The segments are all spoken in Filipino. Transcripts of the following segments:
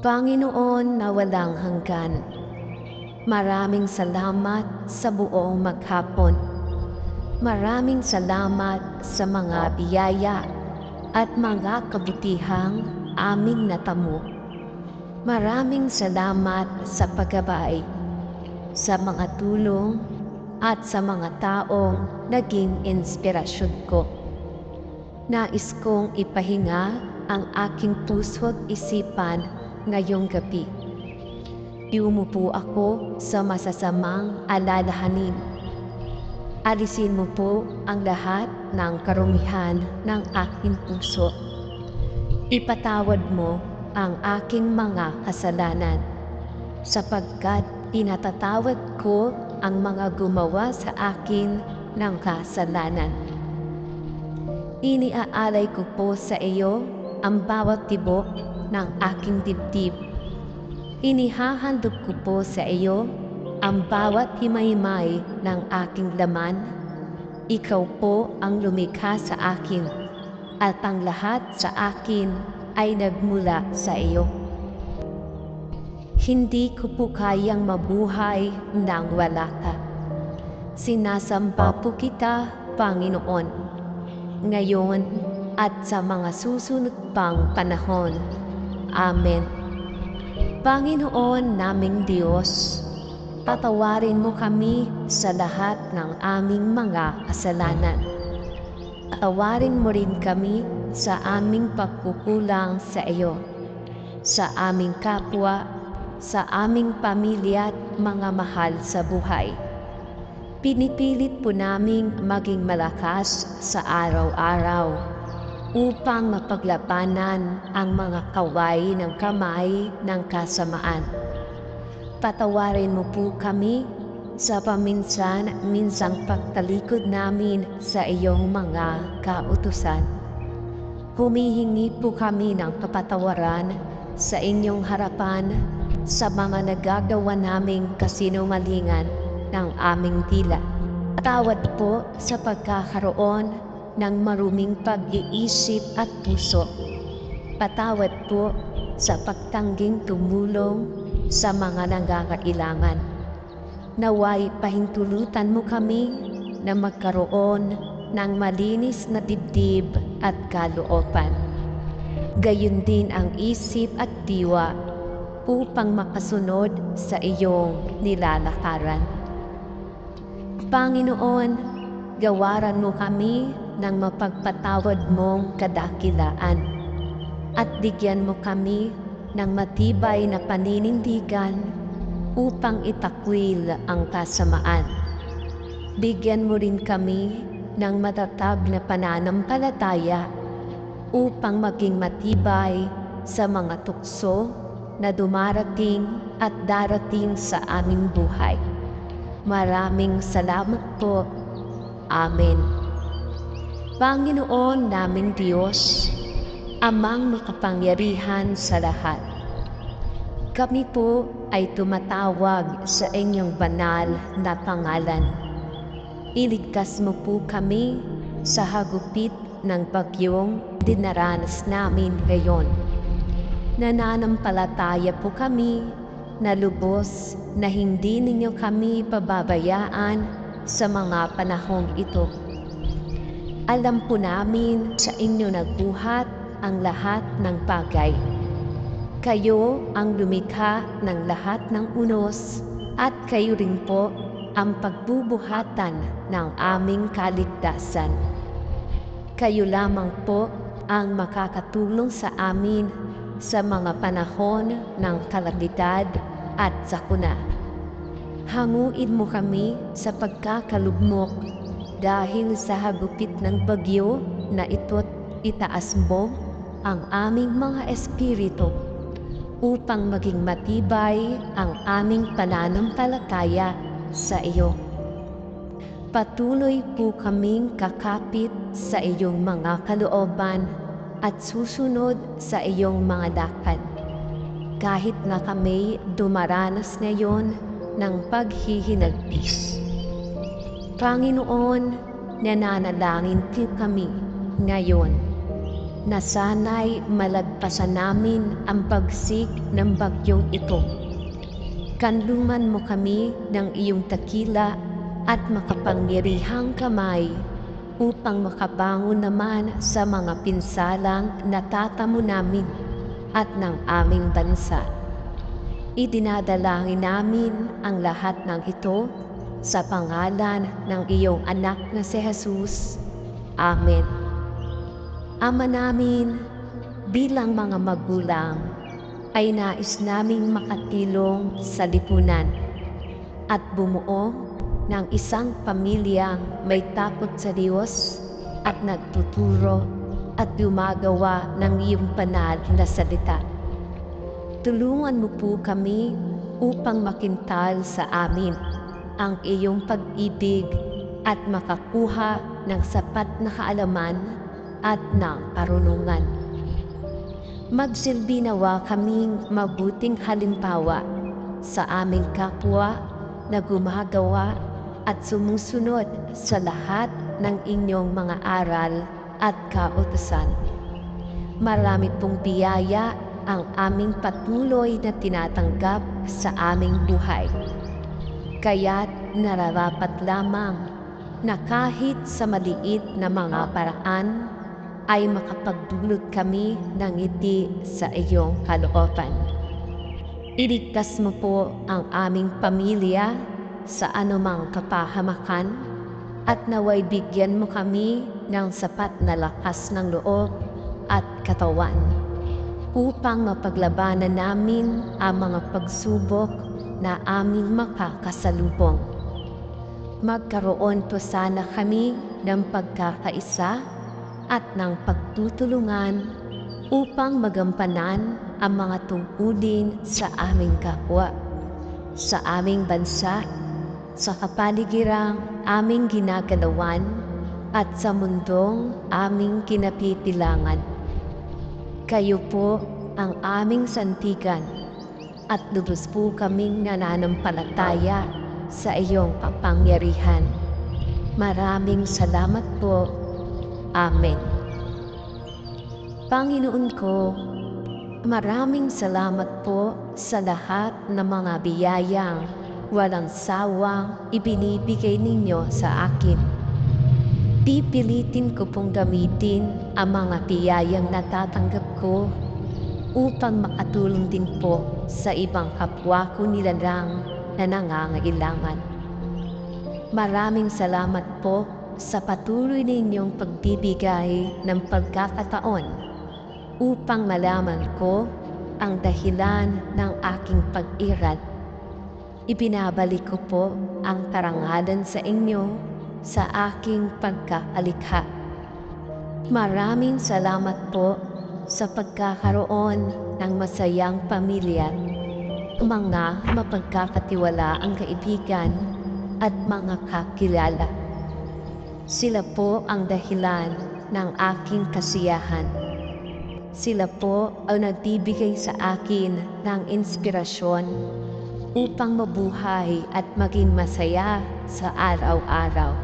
Panginoon na walang hanggan, maraming salamat sa buong maghapon. Maraming salamat sa mga biyaya at mga kabutihang aming natamo. Maraming salamat sa paggabay, sa mga tulong at sa mga taong naging inspirasyon ko. Nais kong ipahinga ang aking puso't isipan ngayong gabi. Iumupo ako sa masasamang alalahanin. Alisin mo po ang lahat ng karumihan ng aking puso. Ipatawad mo ang aking mga kasalanan, sapagkat pinatatawad ko ang mga gumawa sa akin ng kasalanan. Iniaalay ko po sa iyo ang bawat tibok ng aking dibdib. Inihahandog ko po sa iyo ang bawat himay-himay ng aking laman. Ikaw po ang lumikha sa akin, at ang lahat sa akin ay nagmula sa iyo. Hindi ko po kayang mabuhay nang wala ka. Sinasamba po kita, Panginoon, ngayon at sa mga susunod pang panahon. Amen. Panginoon naming Diyos, patawarin mo kami sa lahat ng aming mga kasalanan. Patawarin mo rin kami sa aming pagkukulang sa iyo, sa aming kapwa, sa aming pamilya at mga mahal sa buhay. Pinipilit po naming maging malakas sa araw-araw upang mapaglabanan ang mga kaway ng kamay ng kasamaan. Patawarin mo po kami sa paminsan-minsang pagtalikod namin sa iyong mga kautusan. Humihingi po kami ng kapatawaran sa inyong harapan sa mga nagagawa naming kasinungalingan ng aming dila. Tawad po sa pagkakaroon ng maruming pag-iisip at puso. Patawad po sa pagtangging tumulong sa mga nangangailangan. Naway pahintulutan mo kami na magkaroon ng malinis na dibdib at kalooban. Gayon din ang isip at diwa upang makasunod sa iyong nilalakaran. Panginoon, gawaran mo kami ng mapagpatawad mong kadakilaan at bigyan mo kami ng matibay na paninindigan upang itakwil ang kasamaan. Bigyan mo rin kami ng matatag na pananampalataya upang maging matibay sa mga tukso na dumarating at darating sa aming buhay. Maraming salamat po. Amen. Panginoon naming Diyos, Amang makapangyarihan sa lahat, kami po ay tumatawag sa inyong banal na pangalan. Iligtas mo po kami sa hagupit ng bagyong dinaranas namin ngayon. Nananampalataya po kami na lubos na hindi ninyo kami pababayaan sa mga panahong ito. Alam po namin sa inyo nagbuhat ang lahat ng bagay. Kayo ang lumikha ng lahat ng unos at kayo rin po ang pagbubuhatan ng aming kaligtasan. Kayo lamang po ang makakatulong sa amin sa mga panahon ng kalamidad at sakuna. Hanguin mo kami sa pagkakalugmok dahil sa hagupit ng bagyo na ito't itaas mo ang aming mga espiritu upang maging matibay ang aming pananampalataya sa iyo. Patuloy po kaming kakapit sa iyong mga kalooban at susunod sa iyong mga lakad. Kahit na kami dumaranas ngayon ng paghihinagpis. Panginoon, nananalangin po kami ngayon na sana'y malagpasan namin ang pagsik ng bagyong ito. Kanluman mo kami ng iyong takila at makapangyarihang kamay upang makabangon naman sa mga pinsalang natatamo namin at ng aming bansa. Idinadalangin namin ang lahat ng ito sa pangalan ng iyong anak na si Jesus. Amen. Ama namin, bilang mga magulang, ay nais naming makatulong sa lipunan at bumuo ng isang pamilyang may takot sa Diyos at nagtuturo at gumagawa ng iyong banal na salita. Tulungan mo po kami upang makintal sa amin ang iyong pag-ibig at makakuha ng sapat na kaalaman at ng karunungan. Magsilbi nawa kaming mabuting halimbawa sa aming kapwa na gumagawa at sumusunod sa lahat ng inyong mga aral at kautusan. Marami pong biyaya ang aming patuloy na tinatanggap sa aming buhay. Kaya't nararapat lamang na kahit sa maliit na mga paraan ay makapagdulot kami ng ngiti sa iyong kalooban. Iligtas mo po ang aming pamilya sa anumang kapahamakan at naway bigyan mo kami ng sapat na lakas ng loob at katawan upang mapaglabanan namin ang mga pagsubok na aming makakasalubong. Magkaroon po sana kami ng pagkakaisa at ng pagtutulungan upang magampanan ang mga tungkulin sa aming kapwa, sa aming bansa, sa kapaligirang aming ginagalawan at sa mundong aming kinapipilangan. Kayo po ang aming santigan at lubos po kaming nananampalataya sa iyong kapangyarihan. Maraming salamat po. Amen. Panginoon ko, maraming salamat po sa lahat ng mga biyayang walang sawang ibinibigay ninyo sa akin. Pipilitin ko pong gamitin ang mga biyayang natatanggap ko upang makatulong din po sa ibang kapwa ko nilalang na nangangailangan. Maraming salamat po sa patuloy ninyong pagbibigay ng pagkakataon upang malaman ko ang dahilan ng aking pag-iral. Ibinabalik ko po ang karangalan sa inyo sa aking pagkakalikha. Maraming salamat po sa pagkakaroon ng masayang pamilya, mga mapagkakatiwalaang kaibigan at mga kakilala. Sila po ang dahilan ng aking kasiyahan. Sila po ang nagbibigay sa akin ng inspirasyon upang mabuhay at maging masaya sa araw-araw.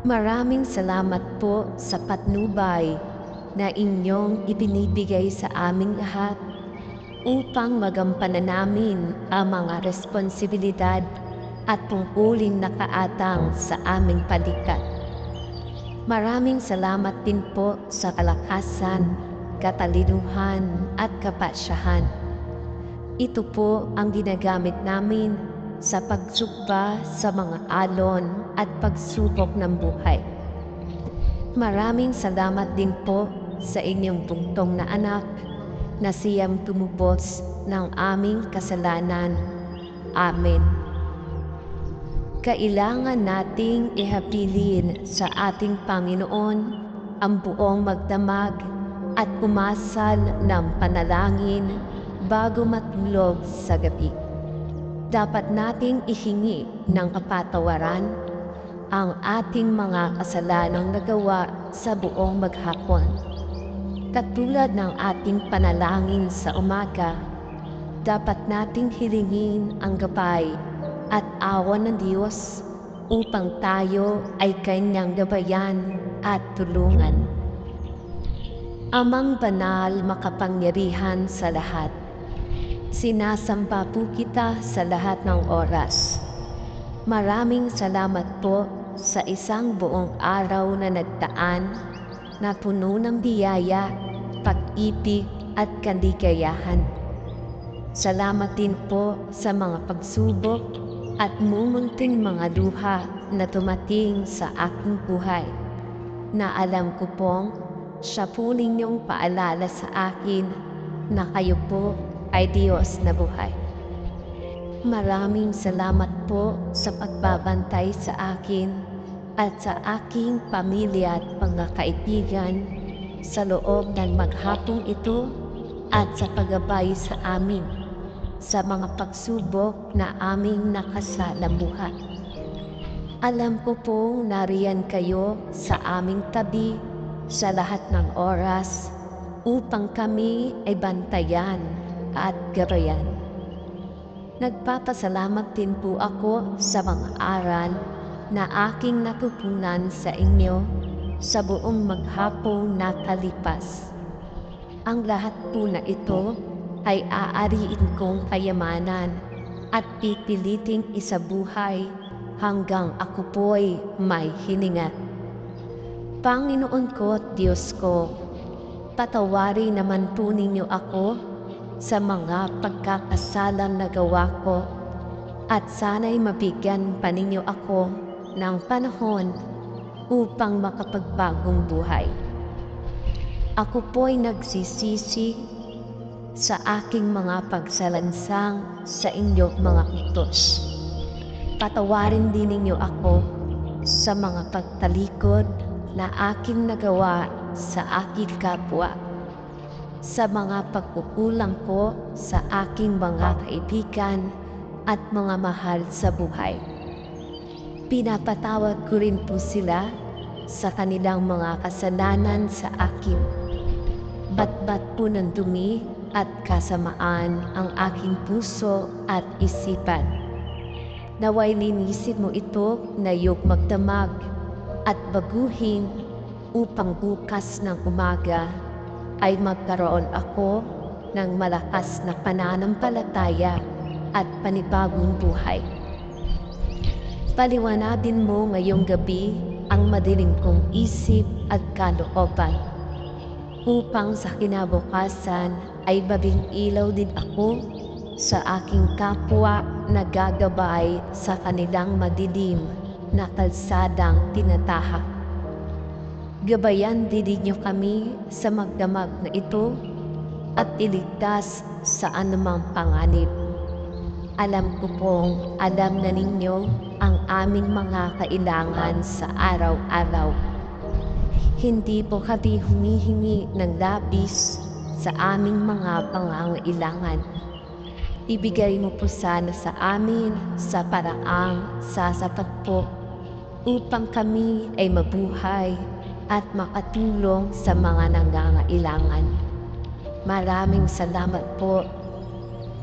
Maraming salamat po sa patnubay na inyong ibinibigay sa aming lahat upang magampanan namin ang mga responsibilidad at tungkuling nakaatang sa aming paligid. Maraming salamat din po sa kalakasan, katalinuhan at kapasyahan. Ito po ang ginagamit namin sa pagsugba sa mga alon at pagsubok ng buhay. Maraming salamat din po sa inyong bugtong na anak na siyang tumubos ng aming kasalanan. Amen. Kailangan nating ihabilin sa ating Panginoon ang buong magdamag at pumasal ng panalangin bago matulog sa gabi. Dapat nating ihingi ng kapatawaran ang ating mga kasalanang nagawa sa buong maghapon. Katulad ng ating panalangin sa umaga, dapat nating hilingin ang gabay at awa ng Diyos upang tayo ay kanyang gabayan at tulungan. Amang banal, makapangyarihan sa lahat, sinasamba po kita sa lahat ng oras. Maraming salamat po sa isang buong araw na nagdaan na puno ng biyaya, pag-ibig at kaligayahan. Salamat din po sa mga pagsubok at mumunting mga luha na tumating sa aking buhay, na alam ko pong siya po ninyong paalala sa akin na kayo po ay Diyos na buhay. Maraming salamat po sa pagbabantay sa akin at sa aking pamilya at mga kaibigan sa loob ng maghapong ito at sa paggabay sa amin sa mga pagsubok na aming nakasalamuhan. Alam ko pong nariyan kayo sa aming tabi sa lahat ng oras upang kami ay bantayan at gabayan. Nagpapasalamat din po ako sa mga aral na aking natutunan sa inyo sa buong maghapong nakalipas. Ang lahat po na ito ay aariin kong kayamanan at pipiliting isabuhay hanggang ako po'y may hininga. Panginoon ko at Diyos ko, patawarin naman po ninyo ako sa mga pagkakasalang nagawa ko at sana'y mabigyan pa ninyo ako ng panahon upang makapagbagong buhay. Ako po'y nagsisisi sa aking mga pagsalansang sa inyong mga utos. Patawarin din ninyo ako sa mga pagtalikod na aking nagawa sa aking kapwa, sa mga pagkukulang ko sa aking mga kaibigan at mga mahal sa buhay. Pinapatawad ko rin po sila sa kanilang mga kasalanan sa akin. Batbat po ng dumi at kasamaan ang aking puso at isipan. Naway linisin mo ito na iyong magdamag at baguhin upang bukas ng umaga ay magkaroon ako ng malakas na pananampalataya at panibagong buhay. Paliwanagin mo ngayong gabi ang madilim kong isip at kalooban, upang sa kinabukasan ay mabing ilaw din ako sa aking kapwa na gagabay sa kanilang madilim na kalsadang tinatahak. Gabayan din ninyo kami sa magdamag na ito at iligtas sa anumang panganib. Alam ko pong alam na ninyo ang aming mga kailangan sa araw-araw. Hindi po kami humihingi ng labis sa aming mga pangangailangan. Ibigay mo po sana sa amin sa paraang sasapat po upang kami ay mabuhay at makatulong sa mga nangangailangan. Maraming salamat po.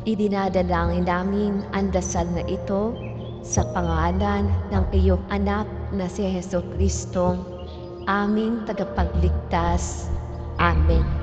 Idinadalangin namin ang dasal na ito sa pangalan ng iyong anak na si Jesucristo, aming tagapagligtas. Amen.